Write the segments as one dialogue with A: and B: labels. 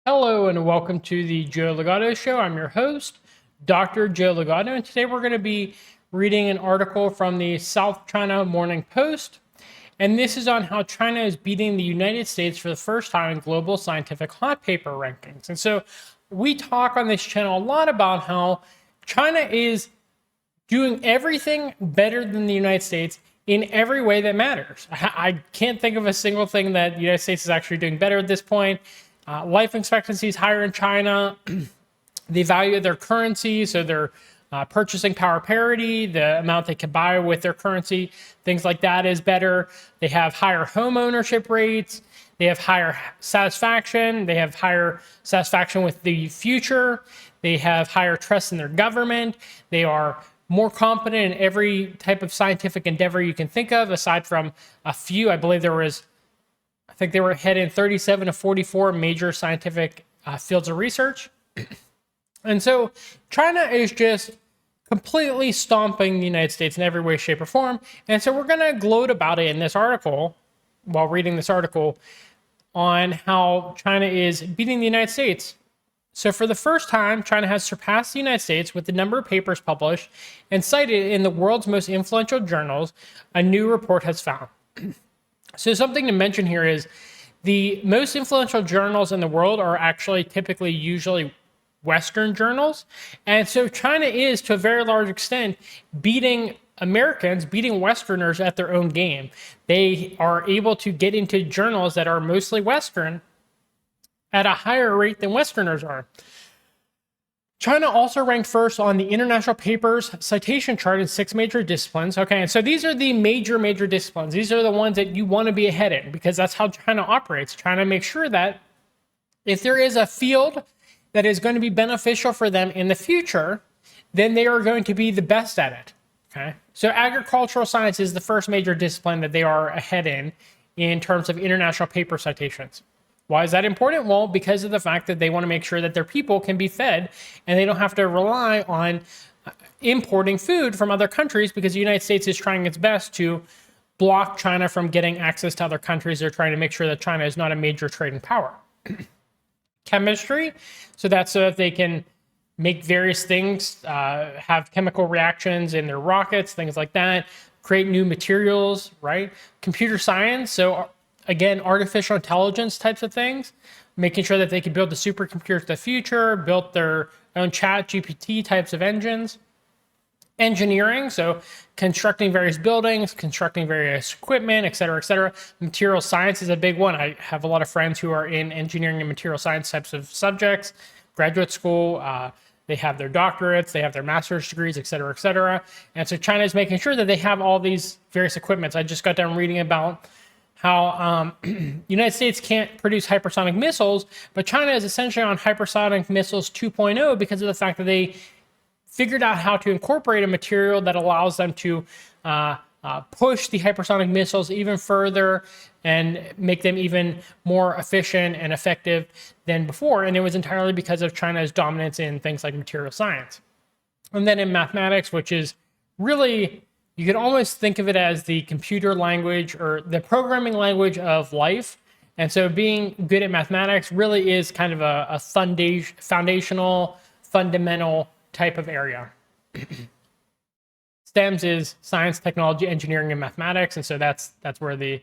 A: Hello and welcome to the Joe Ligato Show. I'm your host, Dr. Joe Ligato, and today we're going to be reading an article from the South China Morning Post. And this is on how China is beating the United States for the first time in global scientific hot paper rankings. And so we talk on this channel a lot about how China is doing everything better than the United States in every way that matters. I can't think of a single thing that the United States is actually doing better at this point. Life expectancy is higher in China. The value of their currency, so their purchasing power parity, the amount they can buy with their currency, things like that is better. They have higher home ownership rates. They have higher satisfaction. They have higher satisfaction with the future. They have higher trust in their government. They are more competent in every type of scientific endeavor you can think of, aside from a few. I believe I think they were ahead in 37 of 44 major scientific fields of research. And so China is just completely stomping the United States in every way, shape, or form. And so we're going to gloat about it in this article, while reading this article, on how China is beating the United States. So for the first time, China has surpassed the United States with the number of papers published and cited in the world's most influential journals, a new report has found. So something to mention here is the most influential journals in the world are actually usually Western journals. And so China is, to a very large extent, beating Americans, beating Westerners at their own game. They are able to get into journals that are mostly Western at a higher rate than Westerners are. China also ranked first on the International Papers citation chart in 6 major disciplines. Okay, and so these are the major disciplines. These are the ones that you want to be ahead in, because that's how China operates. China makes sure that if there is a field that is going to be beneficial for them in the future, then they are going to be the best at it. Okay, so agricultural science is the first major discipline that they are ahead in terms of international paper citations. Why is that important? Well, because of the fact that they want to make sure that their people can be fed and they don't have to rely on importing food from other countries, because the United States is trying its best to block China from getting access to other countries. They're trying to make sure that China is not a major trading power. Chemistry, so that's so that they can make various things, have chemical reactions in their rockets, things like that, create new materials, right? Computer science, so again, artificial intelligence types of things, making sure that they can build the supercomputers of the future, build their own chat GPT types of engines. Engineering, so constructing various buildings, constructing various equipment, et cetera, et cetera. Material science is a big one. I have a lot of friends who are in engineering and material science types of subjects, graduate school, they have their doctorates, they have their master's degrees, et cetera, et cetera. And so China is making sure that they have all these various equipments. I just got done reading about how United States can't produce hypersonic missiles, but China is essentially on hypersonic missiles 2.0 because of the fact that they figured out how to incorporate a material that allows them to push the hypersonic missiles even further and make them even more efficient and effective than before. And it was entirely because of China's dominance in things like material science. And then in mathematics, which is really, you could almost think of it as the computer language or the programming language of life. And so being good at mathematics really is kind of a foundational, fundamental type of area. STEMs is science, technology, engineering, and mathematics. And so that's where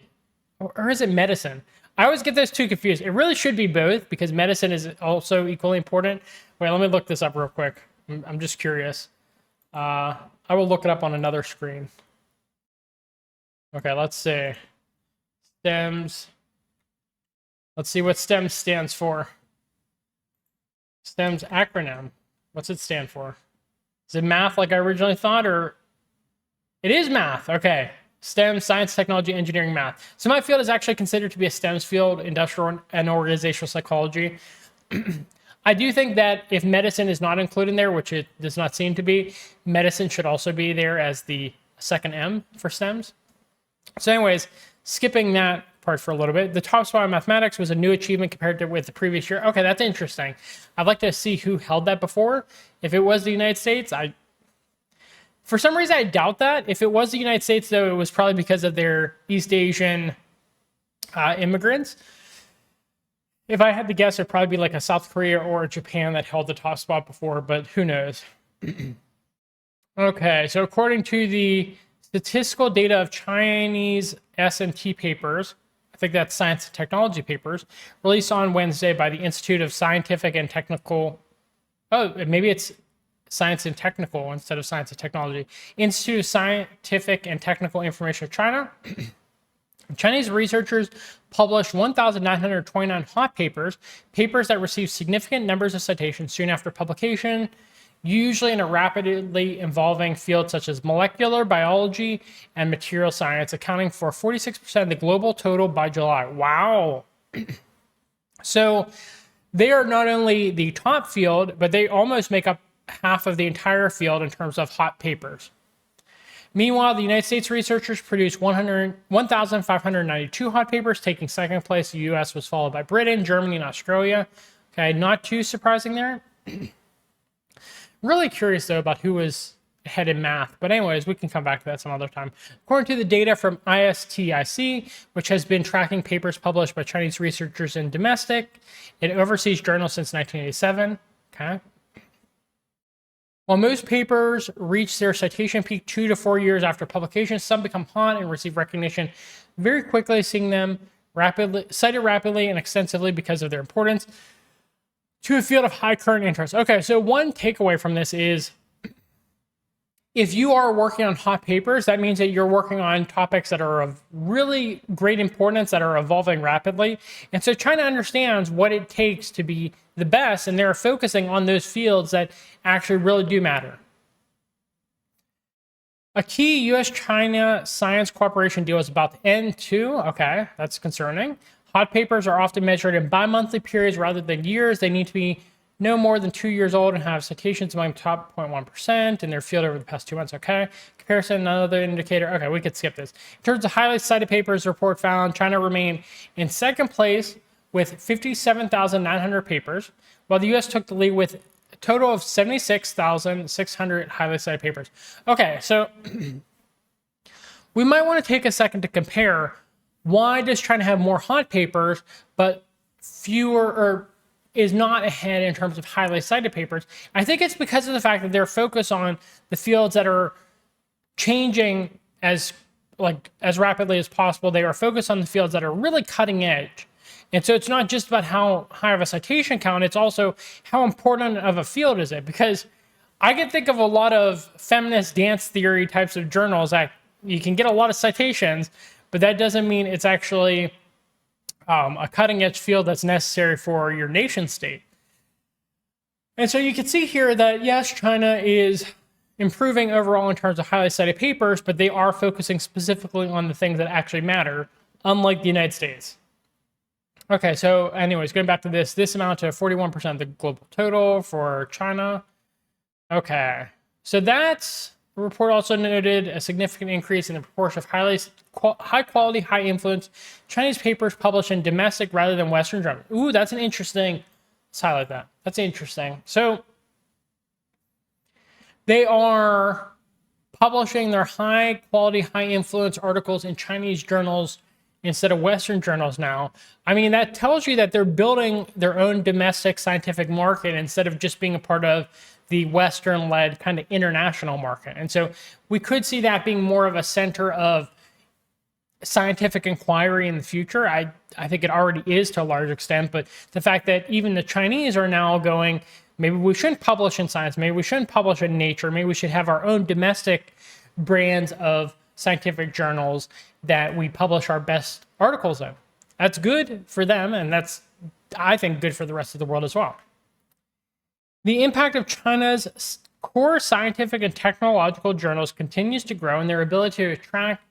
A: or is it medicine? I always get those two confused. It really should be both, because medicine is also equally important. Wait, let me look this up real quick. I'm just curious. I will look it up on another screen. Okay, let's see. STEMs. Let's see what STEM stands for. STEM's acronym. What's it stand for? Is it math like I originally thought, or? It is math. Okay. STEM, science, technology, engineering, math. So my field is actually considered to be a STEMs field, industrial and organizational psychology. I do think that if medicine is not included in there, which it does not seem to be, medicine should also be there as the second M for STEMs. So anyways, skipping that part for a little bit, the top spot in mathematics was a new achievement compared to with the previous year. Okay, that's interesting. I'd like to see who held that before. If it was the United States, for some reason, I doubt that. If it was the United States, though, it was probably because of their East Asian immigrants. If I had to guess, it'd probably be like a South Korea or a Japan that held the top spot before, but who knows? Okay, so according to the statistical data of Chinese S&T papers, I think that's science and technology papers, released on Wednesday by the Institute of Scientific and Technical. Oh, maybe it's science and technical instead of science and technology. Institute of Scientific and Technical Information of China. Chinese researchers published 1,929 hot papers, papers that received significant numbers of citations soon after publication, usually in a rapidly evolving field such as molecular biology and material science, accounting for 46% of the global total by July. Wow. So they are not only the top field, but they almost make up half of the entire field in terms of hot papers. Meanwhile, the United States researchers produced 1,592 hot papers, taking second place. The US was followed by Britain, Germany, and Australia. Okay, not too surprising there. Really curious, though, about who was ahead in math. But anyways, we can come back to that some other time. According to the data from ISTIC, which has been tracking papers published by Chinese researchers in domestic and overseas journals since 1987. Okay. While most papers reach their citation peak 2 to 4 years after publication, some become hot and receive recognition very quickly, seeing them cited rapidly and extensively because of their importance to a field of high current interest. Okay, so one takeaway from this is if you are working on hot papers, that means that you're working on topics that are of really great importance, that are evolving rapidly. And so China understands what it takes to be the best, and they're focusing on those fields that actually really do matter. A key US-China science cooperation deal is about to end too. Okay, that's concerning. Hot papers are often measured in bi-monthly periods rather than years. They need to be no more than 2 years old and have citations among top 0.1% in their field over the past 2 months. Okay. Comparison, another indicator. Okay, we could skip this. In terms of highly cited papers, the report found China remained in second place with 57,900 papers, while the US took the lead with a total of 76,600 highly cited papers. Okay, so we might want to take a second to compare why does China have more hot papers, but fewer or is not ahead in terms of highly cited papers. I think it's because of the fact that they're focused on the fields that are changing as rapidly as possible. They are focused on the fields that are really cutting edge. And so it's not just about how high of a citation count, it's also how important of a field is it. Because I can think of a lot of feminist dance theory types of journals that you can get a lot of citations, but that doesn't mean it's actually a cutting edge field that's necessary for your nation state. And so you can see here that yes, China is improving overall in terms of highly cited papers, but they are focusing specifically on the things that actually matter, unlike the United States. Okay, so anyways, going back to this amounted to 41% of the global total for China. Okay, so that's the report also noted a significant increase in the proportion of high quality, high influence Chinese papers published in domestic rather than Western journals. Ooh, that's an interesting, let's highlight that. That's interesting. So they are publishing their high quality, high influence articles in Chinese journals instead of Western journals now. I mean, that tells you that they're building their own domestic scientific market instead of just being a part of the Western-led kind of international market. And so we could see that being more of a center of scientific inquiry in the future. I think it already is to a large extent, but the fact that even the Chinese are now going, maybe we shouldn't publish in Science, maybe we shouldn't publish in Nature, maybe we should have our own domestic brands of scientific journals that we publish our best articles in. That's good for them, and that's, I think, good for the rest of the world as well. The impact of China's core scientific and technological journals continues to grow, and their ability to attract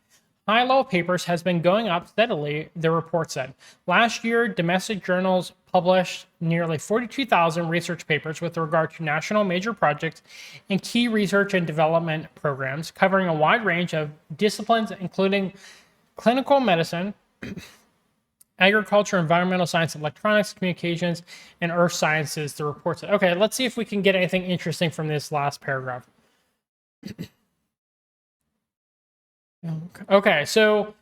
A: high-level papers has been going up steadily, the report said. Last year, domestic journals published nearly 42,000 research papers with regard to national major projects and key research and development programs, covering a wide range of disciplines, including clinical medicine, agriculture, environmental science, electronics, communications, and earth sciences, the report said. Okay, let's see if we can get anything interesting from this last paragraph. Okay, so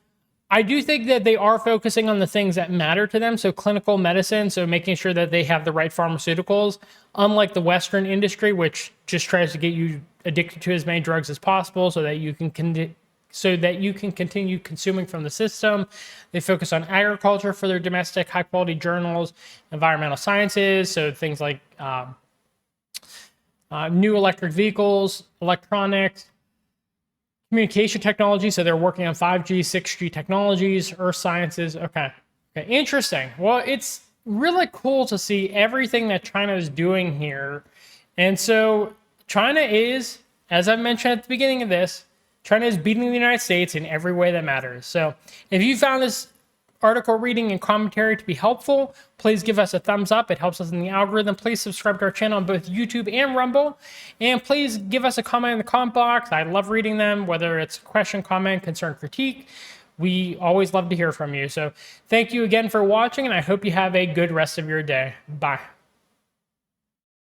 A: I do think that they are focusing on the things that matter to them. So clinical medicine, so making sure that they have the right pharmaceuticals, unlike the Western industry, which just tries to get you addicted to as many drugs as possible so that you can continue consuming from the system. They focus on agriculture for their domestic high quality journals, environmental sciences, so things like new electric vehicles, electronics, communication technology. So they're working on 5G, 6G technologies, earth sciences. Okay. Interesting. Well, it's really cool to see everything that China is doing here. And so China is, as I mentioned at the beginning of this, China is beating the United States in every way that matters. So if you found this article reading and commentary to be helpful, please give us a thumbs up. It helps us in the algorithm. Please subscribe to our channel on both YouTube and Rumble. And please give us a comment in the comment box. I love reading them, whether it's question, comment, concern, critique. We always love to hear from you. So thank you again for watching, and I hope you have a good rest of your day. Bye.